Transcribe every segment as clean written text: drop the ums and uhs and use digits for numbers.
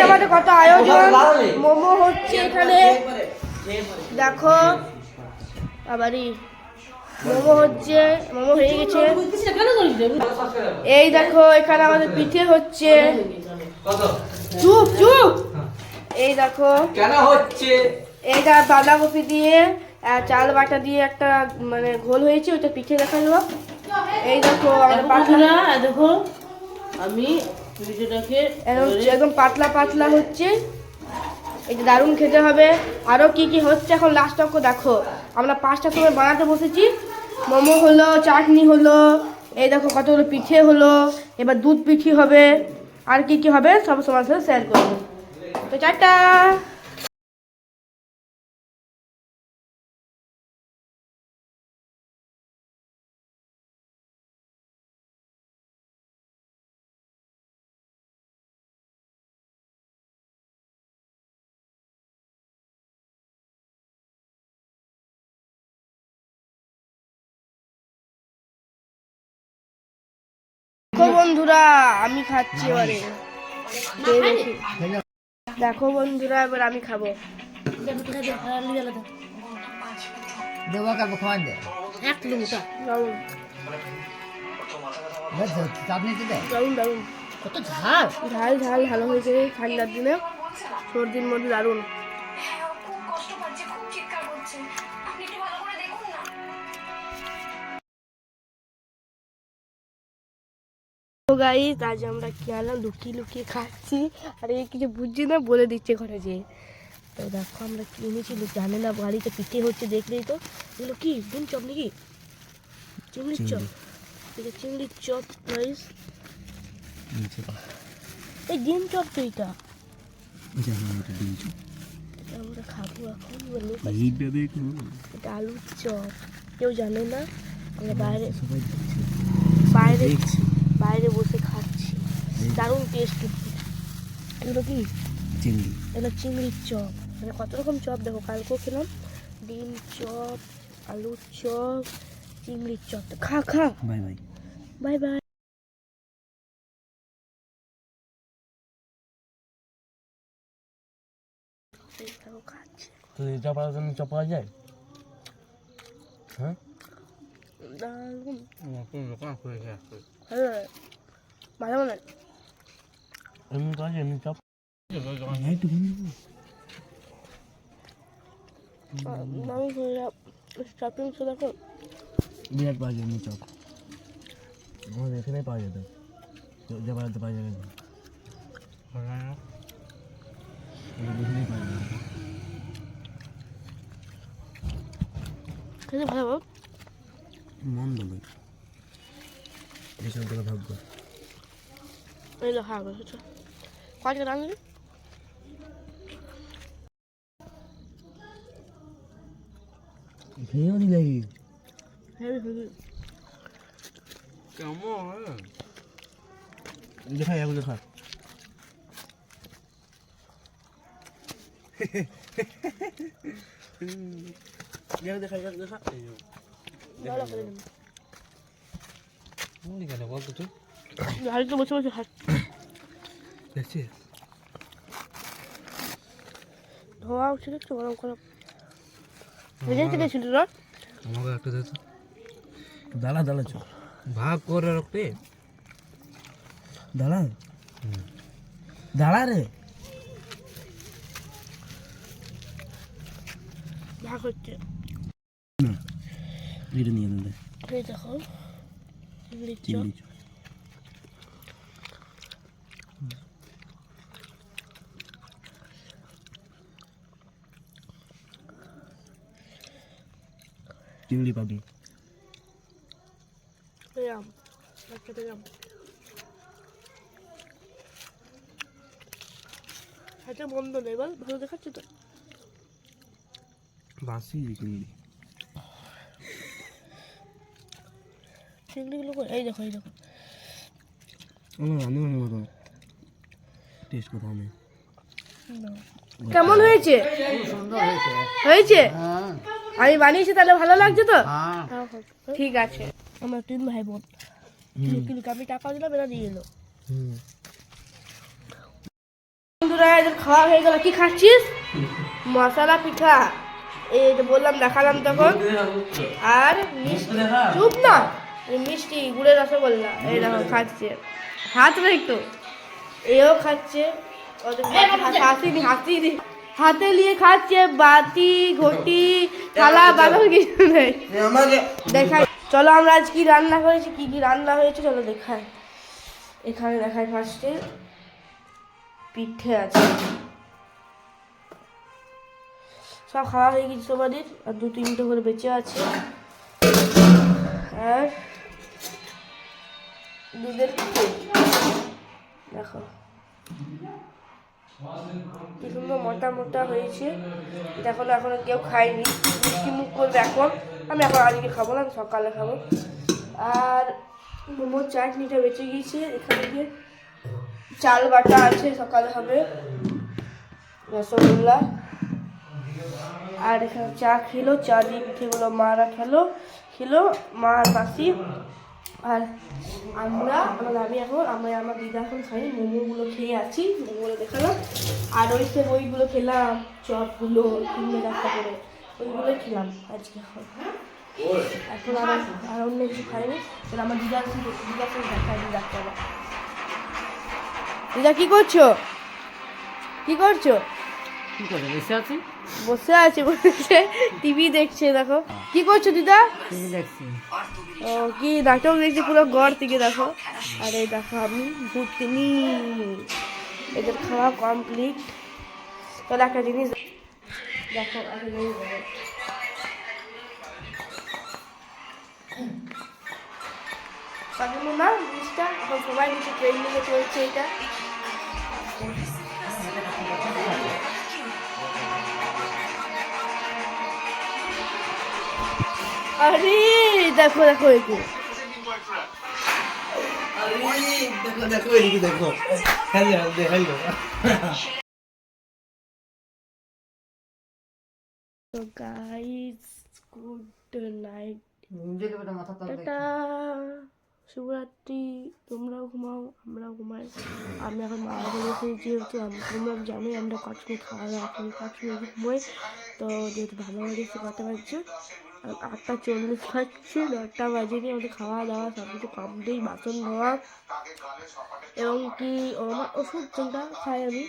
আমাদের কত আয়োজন। মোমো হচ্ছে এখানে, দেখো আবারই মোমো হচ্ছে, মোমো হয়ে গেছে। এই দেখো এখানে আমাদের পিঠে হচ্ছে। চুপ চুপ। এই দেখো কেন হচ্ছে, এইটা বাঁধাকপি দিয়ে চাল বাটা দিয়ে একটা মানে ঘোল হয়েছে, ওটা পিঠে দেখালো। এই দেখো আমাদের পাতলা, দেখো আমি পিঠেটাকে একদম পাতলা পাতলা হচ্ছে। এটা দারুণ খেতে হবে। আরও কি কি হচ্ছে এখন লাস্ট অঙ্ক দেখো। আমরা 5টার সময় বানাতে বসেছি। মোমো হলো, চাটনি হলো, এই দেখো কতগুলো পিঠে হলো। এবার দুধ পিঠে হবে, আর কি কি হবে সব তোমার সাথে শেয়ার করবো। তো টাটা। বন্ধুরা আমি খাচ্ছি এবারে, দেখো বন্ধুরা এবার আমি খাবো। কত ঝাল, ঝাল ঝাল ভালো হয়েছে ঠান্ডার দিনে, সর্দির মধ্যে দারুণ। তো গাইস আজ আমরা কি আনলাম, লুকিয়ে লুকিয়ে খাচ্ছি, আর এই কিছু বুঝছি না বলে দিচ্ছে ঘরে যেয়ে। তো দেখো আমরা কি এনেছি, জানে না বাড়িতে পিঠে হচ্ছে, দেখলেই তো। এগুলো কি ডিম চপ নাকি, চিংড়ির চপ, এটা চিংড়ির চপ গাইস। এই ডিম চপ তো এটা আমরা খাবো এখন। এটা আলুর চপ, কেউ জানে না, আমরা বাইরে বাইরে বাইরে বসে খাচ্ছি, দারুণ টেস্ট। এগুলো কি চিংড়ি, এগুলো চিংড়ির চপ। মানে কত রকম চপ দেখো, কালকেও খেলাম ডিম চপ, আলুর চপ, চিংড়ির চপ। খা খা, বাই বাই বাই বাই। খাচ্ছি চপ পাওয়া যায়? হ্যাঁ দারুণ দোকান খুলেছে ভালো লাগে, ভালো লাগে। এমনি পাওয়া যায়, এমনি চপ শপিং তো দেখো বিরাট পাওয়া যায় এমনি চপ, আমাদের এখানে পাওয়া যেত, যাবাতে পাওয়া যাবে না, খেতে ভালো হবে, মন্দ নয়, এইসব করে ভাগ্য। এগুলো খাওয়া হচ্ছে কয়েকটা রান্না খেয়েও দিলে হেভি হেভি। কেমন দেখা এগুলো খা, দেখা দেখা ভালো করে কেন বলতো তুই হাড়িতে বসে বসে খাচ্ছি। দেখছিস ধোয়া উঠছে একটু গরম গরম ভেজে গেছিল না। আমাকে একটা দে তো, দাঁড়া দাঁড়া চ ভাগ করে রাখতে, দাঁড়া দাঁড়া রে, ভাগ হচ্ছে। এটা নিয়ে দেন, এই দেখো চিংড়ির চপ, চিংড়ি চিংড়ি পাবি, পেলাম একটা পেলাম। হাতে বন্ধ নেই বল, ভালো দেখাচ্ছে তো। বাসি চিংড়ি, চিংড়িগুলো এই দেখো, এই দেখো রান্নার মতো টেস্ট কোথাও নেই। কেমন হয়েছে? হয়েছে, আমি বানিয়েছি তাহলে ভালো লাগছে তো। ঠিক আছে, আমার 3 ভাই বোন, আমি টাকা দিলাম, এরা দিয়ে এলো। বন্ধুরা এদের খাওয়া হয়ে গেল। কি খাচ্ছিস? মশলা পিঠা। এই যে বললাম দেখালাম তখন। আর মিষ্টি, চুপ না, এই মিষ্টি গুড়ের রসগোল্লা এই দেখো খাচ্ছে। হাত একটু এও খাচ্ছে। হাসি হাতে নিয়ে খাচ্ছে, বাটি ঘটি থালা বাদল কিছু নেই। দেখাই চলো আমরা আজ কি রান্না করেছি, কি কি রান্না হয়েছে চলো দেখাই। এখানে দেখাই ফার্স্টে পিঠে আছে, সব খাওয়া হয়ে গেছে সবারই, আর 2-3টে করে বেঁচে আছে। আর দুধের পিঠে দেখো কি সুন্দর মোটা মোটা হয়েছে। এটা এখনো কেউ খায়নি, মিষ্টি মুখ করবে এখন। আমি এখন আজকে খাবো না, আমি সকালে খাবো। আর মোমোর চাটনিটা বেঁচে গিয়েছে, এখানে গিয়ে চাল বাটা আছে, সকালে হবে রসগোল্লা। আর এখানে চা খেলো, চা দিয়ে পিঠেগুলো মারা খেলো মা আর মাসি। আর আমি আমার দিদা এখন খাই, মোমোগুলো খেয়ে আছি, মোমোগুলো দেখালাম। আর ওইগুলো খেলাম, চপগুলো 3 করে ওইগুলো খেলাম আজকে। এখন আর অন্য কিছু খাইনি। আমার দিদার সঙ্গে দেখাই ডাক্তার। দিদা কি করছো? বসে আছে টিভি দেখছে। দেখো কি করছো দিদা? ও কি নাটক দেখছি পুরো ঘর থেকে দেখো। আর এই দেখো আমি ভূতনি, এদের খাওয়া কমপ্লিট। তাহলে একটা জিনিস দেখো, না জিনিসটা এখন সবাই কিছু ট্রেন্ডিংয়ে চলছে এটা। আরে দেখো একে দেখো তো গাইস গুড নাইট, টাটা, শুভরাত্রি। তোমরাও ঘুমাও, আমরাও ঘুমাই। আমি এখন মা বলেছি যেহেতু তোমরা জানোই আমরা কখনো খাওয়া দাওয়া করি, কখনো ঘুমোই। তো যেহেতু ভালো লেগেছে, কটা বাজছে 8:40 খাচ্ছি, 9টা বাজেনি। আমাদের খাওয়া দাওয়া সব কিছু কমপ্লিট, বাসন ধোয়া এবং কি ওষুধ যেটা খাই আমি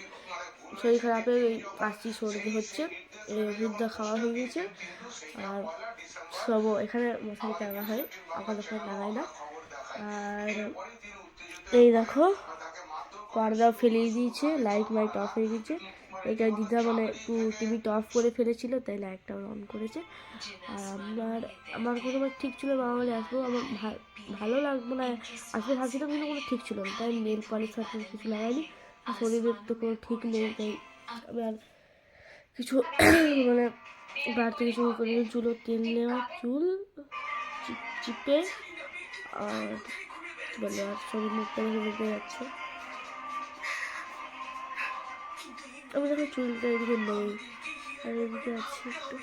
শরীর খারাপের, ওই কাশি সর্দি হচ্ছে, এই ওষুধটা খাওয়া হয়ে গেছে। আর সব এখানে মশারি টাঙা হয়, আপাতত লাগাই না। আর এই দেখো পর্দা ফেলিয়ে দিয়েছে, লাইট অফ হয়ে গেছে। এটা দিদা একটু টিভিটা অফ করে ফেলেছিল, তাই লাইটটা অন করেছে। আর আমার কোনো ঠিক ছিল বাবা বলে আসবো, আমার ভালো লাগবে না আসলে ভাবছিল, কিন্তু কোনো ঠিক ছিল না, তাই নেল পলিশ কিছু লাগাইনি। শরীরের তো কোনো ঠিক নেই, তাই আমি আর কিছু বাড়তি কিছু করে চুলো তেল নেওয়া, চুল চিপে আর কী বলে, আর শরীর মুখটা বেঁধে যাচ্ছে। আমি যখন চুলটা এদিকে নেই আর এদিকে আছে একটু।